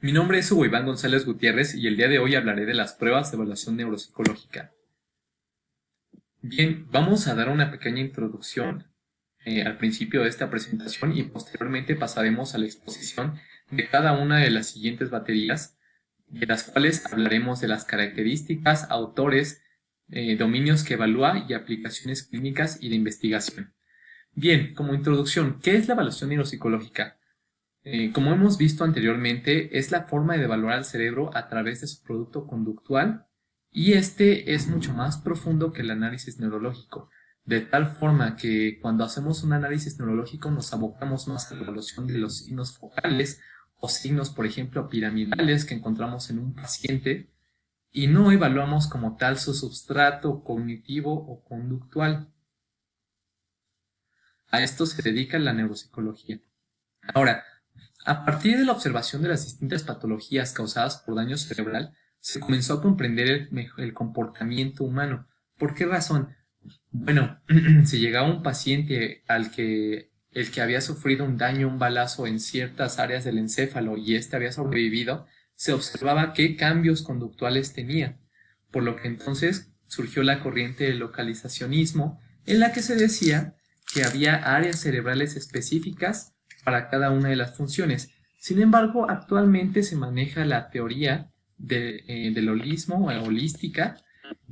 Mi nombre es Hugo Iván González Gutiérrez y el día de hoy hablaré de las pruebas de evaluación neuropsicológica. Bien, vamos a dar una pequeña introducción al principio de esta presentación y posteriormente pasaremos a la exposición de cada una de las siguientes baterías, de las cuales hablaremos de las características, autores, dominios que evalúa y aplicaciones clínicas y de investigación. Bien, como introducción, ¿qué es la evaluación neuropsicológica? Como hemos visto anteriormente, es la forma de evaluar al cerebro a través de su producto conductual y este es mucho más profundo que el análisis neurológico, de tal forma que cuando hacemos un análisis neurológico nos abocamos más a la evaluación de los signos focales o signos, por ejemplo, piramidales que encontramos en un paciente y no evaluamos como tal su substrato cognitivo o conductual. A esto se dedica la neuropsicología. Ahora, a partir de la observación de las distintas patologías causadas por daño cerebral, se comenzó a comprender el comportamiento humano. ¿Por qué razón? Bueno, si llegaba un paciente el que había sufrido un daño, un balazo en ciertas áreas del encéfalo y éste había sobrevivido, se observaba qué cambios conductuales tenía, por lo que entonces surgió la corriente del localizacionismo, en la que se decía que había áreas cerebrales específicas para cada una de las funciones. Sin embargo, actualmente se maneja la teoría del holismo o holística,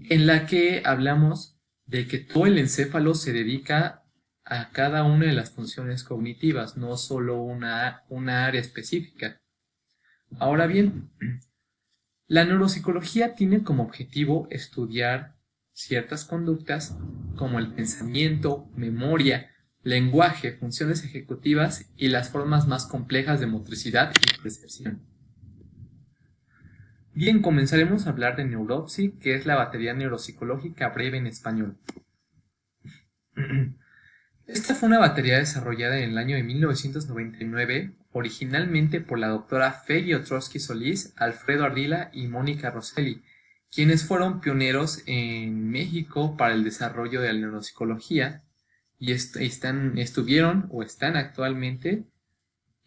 en la que hablamos de que todo el encéfalo se dedica a cada una de las funciones cognitivas, no solo una área específica. Ahora bien, la neuropsicología tiene como objetivo estudiar ciertas conductas como el pensamiento, memoria, lenguaje, funciones ejecutivas y las formas más complejas de motricidad y percepción. Bien, comenzaremos a hablar de Neuropsy, que es la batería neuropsicológica breve en español. Esta fue una batería desarrollada en el año de 1999, originalmente por la doctora Feggy Ostrowski Solís, Alfredo Ardila y Mónica Rosselli, quienes fueron pioneros en México para el desarrollo de la neuropsicología y estuvieron o están actualmente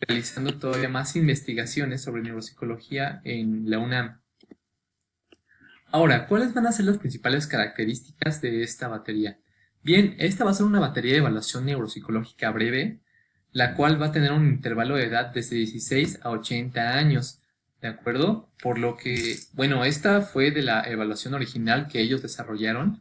realizando todavía más investigaciones sobre neuropsicología en la UNAM. Ahora, ¿cuáles van a ser las principales características de esta batería? Bien, esta va a ser una batería de evaluación neuropsicológica breve, la cual va a tener un intervalo de edad desde 16 a 80 años, ¿de acuerdo? Por lo que, bueno, esta fue de la evaluación original que ellos desarrollaron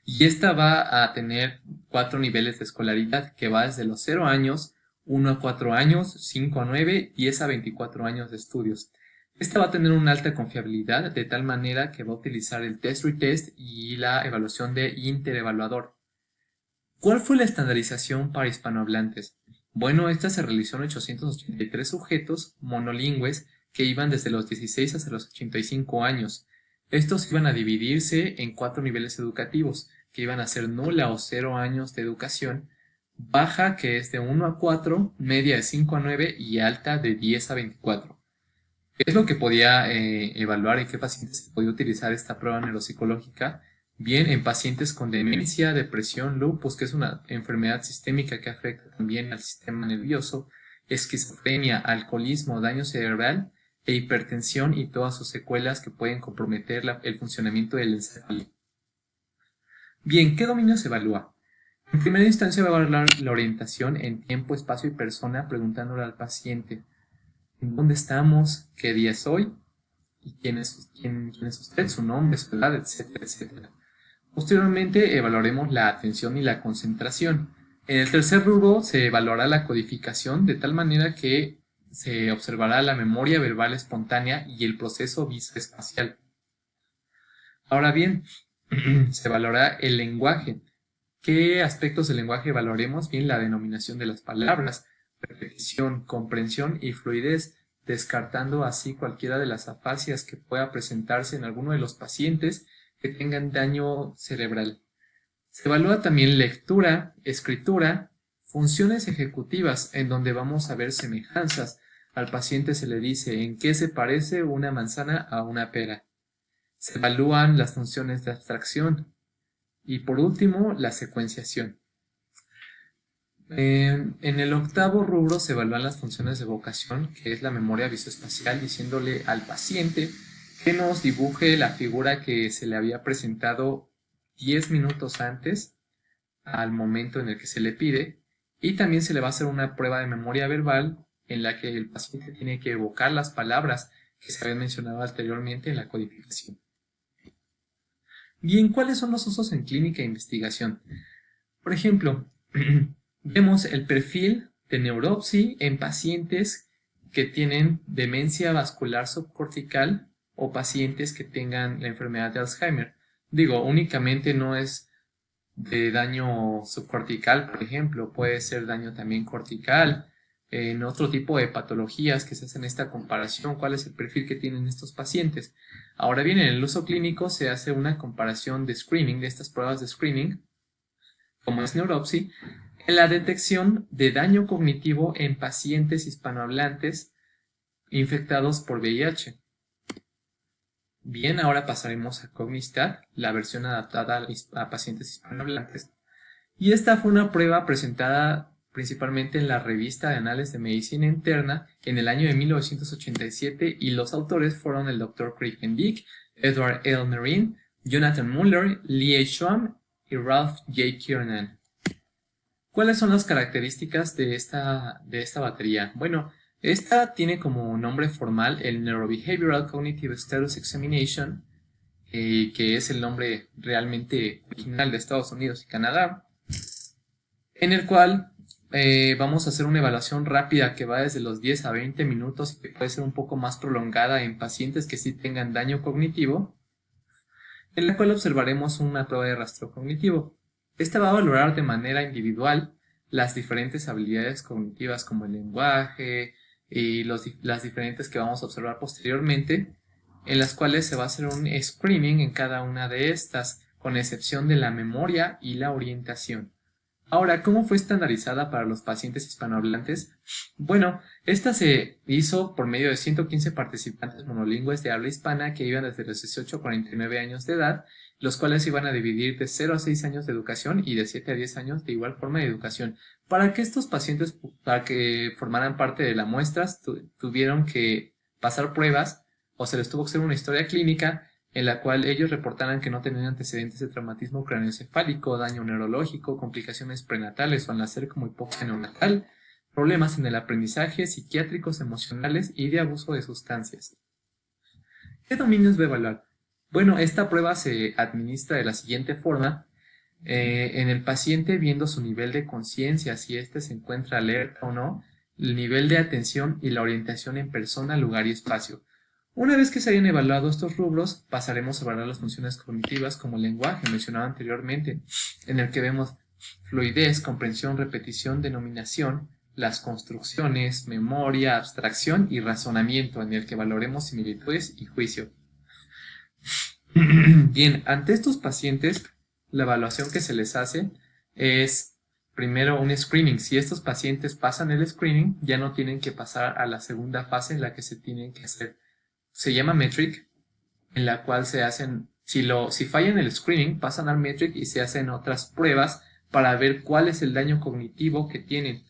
y esta va a tener 4 niveles de escolaridad que va desde los 0 años, 1 a 4 años, 5 a 9, 10 a 24 años de estudios. Esta va a tener una alta confiabilidad de tal manera que va a utilizar el test-retest y la evaluación de interevaluador. ¿Cuál fue la estandarización para hispanohablantes? Bueno, esta se realizó en 883 sujetos monolingües que iban desde los 16 hasta los 85 años. Estos iban a dividirse en 4 niveles educativos, que iban a ser nula o 0 años de educación, baja que es de 1 a 4, media de 5 a 9 y alta de 10 a 24. ¿Qué es lo que podía evaluar en qué pacientes se podía utilizar esta prueba neuropsicológica? Bien, en pacientes con demencia, depresión, lupus, que es una enfermedad sistémica que afecta también al sistema nervioso, esquizofrenia, alcoholismo, daño cerebral e hipertensión y todas sus secuelas que pueden comprometer el funcionamiento del encéfalo. Bien, ¿qué dominio se evalúa? En primera instancia va a evaluar la orientación en tiempo, espacio y persona preguntándole al paciente en dónde estamos, qué día es hoy y quién es usted, su nombre, su edad, etcétera, etcétera. Posteriormente evaluaremos la atención y la concentración. En el tercer rubro se evaluará la codificación de tal manera que se observará la memoria verbal espontánea y el proceso visoespacial. Ahora bien, se evaluará el lenguaje. ¿Qué aspectos del lenguaje evaluaremos? Bien, la denominación de las palabras, repetición, comprensión y fluidez, descartando así cualquiera de las afasias que pueda presentarse en alguno de los pacientes que tengan daño cerebral. Se evalúa también lectura, escritura, funciones ejecutivas, en donde vamos a ver semejanzas. Al paciente se le dice en qué se parece una manzana a una pera. Se evalúan las funciones de abstracción y por último la secuenciación. En el octavo rubro se evalúan las funciones de evocación, que es la memoria visoespacial, diciéndole al paciente que nos dibuje la figura que se le había presentado 10 minutos antes al momento en el que se le pide, y también se le va a hacer una prueba de memoria verbal en la que el paciente tiene que evocar las palabras que se habían mencionado anteriormente en la codificación. Bien, ¿cuáles son los usos en clínica e investigación? Por ejemplo, vemos el perfil de neuropsi en pacientes que tienen demencia vascular subcortical o pacientes que tengan la enfermedad de Alzheimer. Digo, únicamente no es de daño subcortical, por ejemplo, puede ser daño también cortical, en otro tipo de patologías que se hacen esta comparación, cuál es el perfil que tienen estos pacientes. Ahora bien, en el uso clínico se hace una comparación de screening, de estas pruebas de screening, como es neuropsi, en la detección de daño cognitivo en pacientes hispanohablantes infectados por VIH. Bien, ahora pasaremos a Cognistat, la versión adaptada a pacientes hispanohablantes. Y esta fue una prueba presentada principalmente en la revista de Anales de Medicina Interna en el año de 1987 y los autores fueron el Dr. Craig Dick, Edward L. Marine, Jonathan Muller, Lee Schwamm y Ralph J. Kiernan. ¿Cuáles son las características de esta batería? Bueno, esta tiene como nombre formal el Neurobehavioral Cognitive Status Examination, que es el nombre realmente original de Estados Unidos y Canadá, en el cual vamos a hacer una evaluación rápida que va desde los 10 a 20 minutos y que puede ser un poco más prolongada en pacientes que sí tengan daño cognitivo, en la cual observaremos una prueba de rastreo cognitivo. Esta va a valorar de manera individual las diferentes habilidades cognitivas como el lenguaje y las diferentes que vamos a observar posteriormente, en las cuales se va a hacer un screening en cada una de estas, con excepción de la memoria y la orientación. Ahora, ¿cómo fue estandarizada para los pacientes hispanohablantes? Bueno, esta se hizo por medio de 115 participantes monolingües de habla hispana que iban desde los 18 a 49 años de edad, los cuales iban a dividir de 0 a 6 años de educación y de 7 a 10 años de igual forma de educación. Para que estos pacientes, para que formaran parte de la muestra, tuvieron que pasar pruebas o se les tuvo que hacer una historia clínica en la cual ellos reportaran que no tenían antecedentes de traumatismo craneoencefálico, daño neurológico, complicaciones prenatales o al nacer como hipoxia neonatal, problemas en el aprendizaje, psiquiátricos, emocionales y de abuso de sustancias. ¿Qué dominios va a evaluar? Bueno, esta prueba se administra de la siguiente forma. En el paciente viendo su nivel de conciencia, si éste se encuentra alerta o no, el nivel de atención y la orientación en persona, lugar y espacio. Una vez que se hayan evaluado estos rubros, pasaremos a evaluar las funciones cognitivas como el lenguaje mencionado anteriormente, en el que vemos fluidez, comprensión, repetición, denominación, las construcciones, memoria, abstracción y razonamiento, en el que valoremos similitudes y juicio. Bien, ante estos pacientes, la evaluación que se les hace es primero un screening. Si estos pacientes pasan el screening, ya no tienen que pasar a la segunda fase en la que se tienen que hacer. Se llama metric, en la cual se hacen, si fallan el screening, pasan al metric y se hacen otras pruebas para ver cuál es el daño cognitivo que tienen.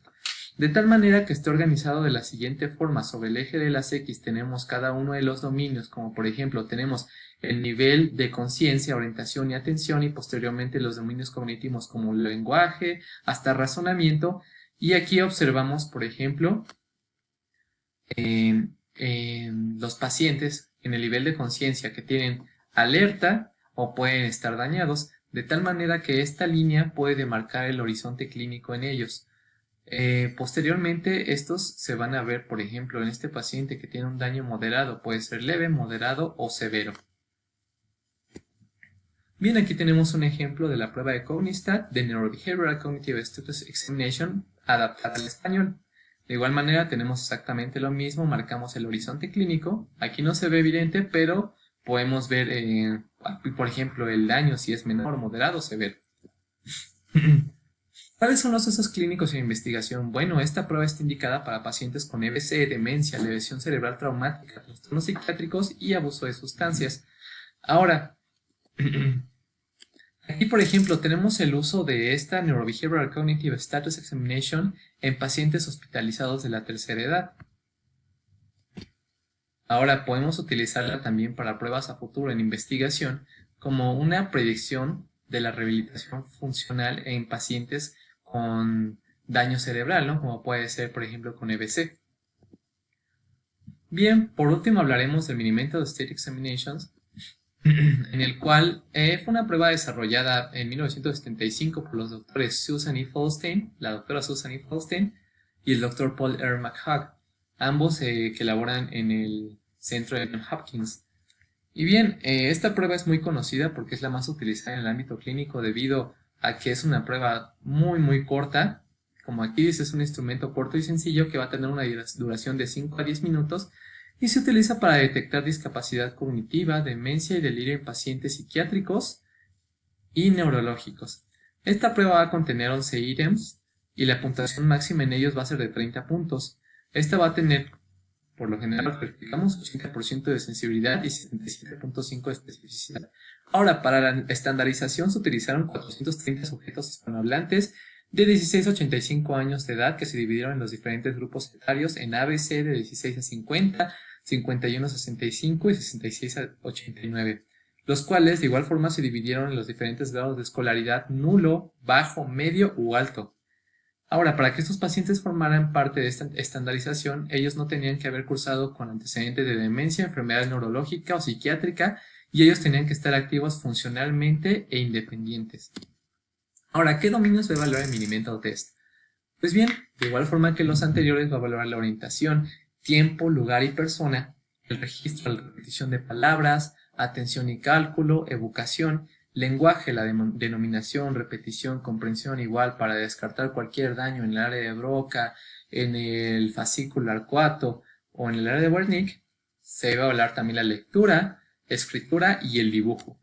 De tal manera que esté organizado de la siguiente forma: sobre el eje de las X tenemos cada uno de los dominios, como por ejemplo tenemos el nivel de conciencia, orientación y atención, y posteriormente los dominios cognitivos como el lenguaje hasta razonamiento, y aquí observamos por ejemplo en los pacientes en el nivel de conciencia que tienen alerta o pueden estar dañados, de tal manera que esta línea puede demarcar el horizonte clínico en ellos. Posteriormente estos se van a ver, por ejemplo, en este paciente que tiene un daño moderado, puede ser leve, moderado o severo. Bien, aquí tenemos un ejemplo de la prueba de Cognistat de Neurobehavioral Cognitive Status Examination adaptada al español. De igual manera tenemos exactamente lo mismo, marcamos el horizonte clínico, aquí no se ve evidente, pero podemos ver, por ejemplo, el daño si es menor, moderado o severo. ¿Cuáles son los usos clínicos en investigación? Bueno, esta prueba está indicada para pacientes con EBC, demencia, lesión cerebral traumática, trastornos psiquiátricos y abuso de sustancias. Ahora, Aquí, por ejemplo, tenemos el uso de esta Neurobehavioral Cognitive Status Examination en pacientes hospitalizados de la tercera edad. Ahora podemos utilizarla también para pruebas a futuro en investigación como una predicción de la rehabilitación funcional en pacientes con daño cerebral, ¿no? Como puede ser, por ejemplo, con EBC. Bien, por último hablaremos del Mini-Mental State Examinations, en el cual fue una prueba desarrollada en 1975 por los doctores Susan E. Falstein, la doctora Susan E. Falstein, y el doctor Paul R. McHugh, ambos que laboran en el centro de Johns Hopkins. Y bien, esta prueba es muy conocida porque es la más utilizada en el ámbito clínico debido a que es una prueba muy corta. Como aquí dice, es un instrumento corto y sencillo que va a tener una duración de 5 a 10 minutos y se utiliza para detectar discapacidad cognitiva, demencia y delirio en pacientes psiquiátricos y neurológicos. Esta prueba va a contener 11 ítems y la puntuación máxima en ellos va a ser de 30 puntos. Esta va a tener, por lo general, verificamos 80% de sensibilidad y 77.5% de especificidad. Ahora, para la estandarización se utilizaron 430 sujetos hispanohablantes de 16 a 85 años de edad que se dividieron en los diferentes grupos etarios en ABC de 16 a 50, 51 a 65 y 66 a 89, los cuales de igual forma se dividieron en los diferentes grados de escolaridad: nulo, bajo, medio u alto. Ahora, para que estos pacientes formaran parte de esta estandarización, ellos no tenían que haber cursado con antecedentes de demencia, enfermedad neurológica o psiquiátrica, y ellos tenían que estar activos funcionalmente e independientes. Ahora, ¿qué dominios va a evaluar el Mini-Mental Test? Pues bien, de igual forma que los anteriores, va a evaluar la orientación, tiempo, lugar y persona, el registro, la repetición de palabras, atención y cálculo, evocación, lenguaje, la denominación, repetición, comprensión, igual para descartar cualquier daño en el área de Broca, en el fascículo arcuato o en el área de Wernicke. Se va a evaluar también la lectura, escritura y el dibujo.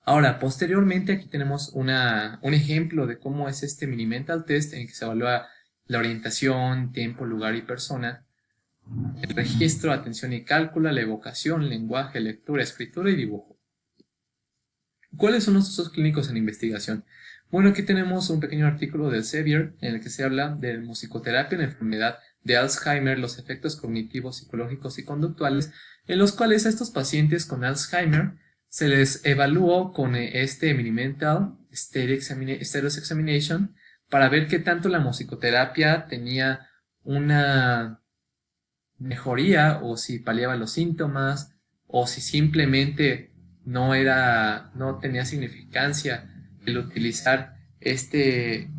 Ahora, posteriormente aquí tenemos un ejemplo de cómo es este Mini-Mental Test en que se evalúa la orientación, tiempo, lugar y persona, el registro, atención y cálculo, la evocación, lenguaje, lectura, escritura y dibujo. ¿Cuáles son los usos clínicos en investigación? Bueno, aquí tenemos un pequeño artículo del Sevier en el que se habla de musicoterapia en la enfermedad de Alzheimer, los efectos cognitivos, psicológicos y conductuales, en los cuales a estos pacientes con Alzheimer se les evaluó con este Mini-Mental Status Examination para ver qué tanto la musicoterapia tenía una mejoría o si paliaba los síntomas o si simplemente no tenía significancia el utilizar esta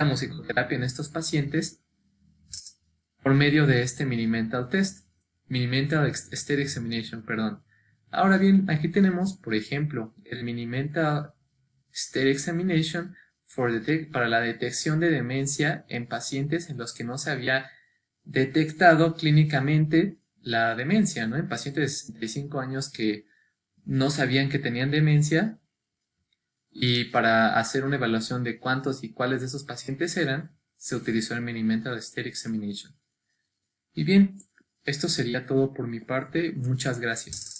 musicoterapia en estos pacientes por medio de este Mini-Mental Test, Mini-Mental State Examination, perdón. Ahora bien, aquí tenemos, por ejemplo, el Mini-Mental State Examination para la detección de demencia en pacientes en los que no se había detectado clínicamente la demencia, ¿no? En pacientes de 65 años que no sabían que tenían demencia, y para hacer una evaluación de cuántos y cuáles de esos pacientes eran, se utilizó el Mini-Mental State Examination. Y bien, esto sería todo por mi parte. Muchas gracias.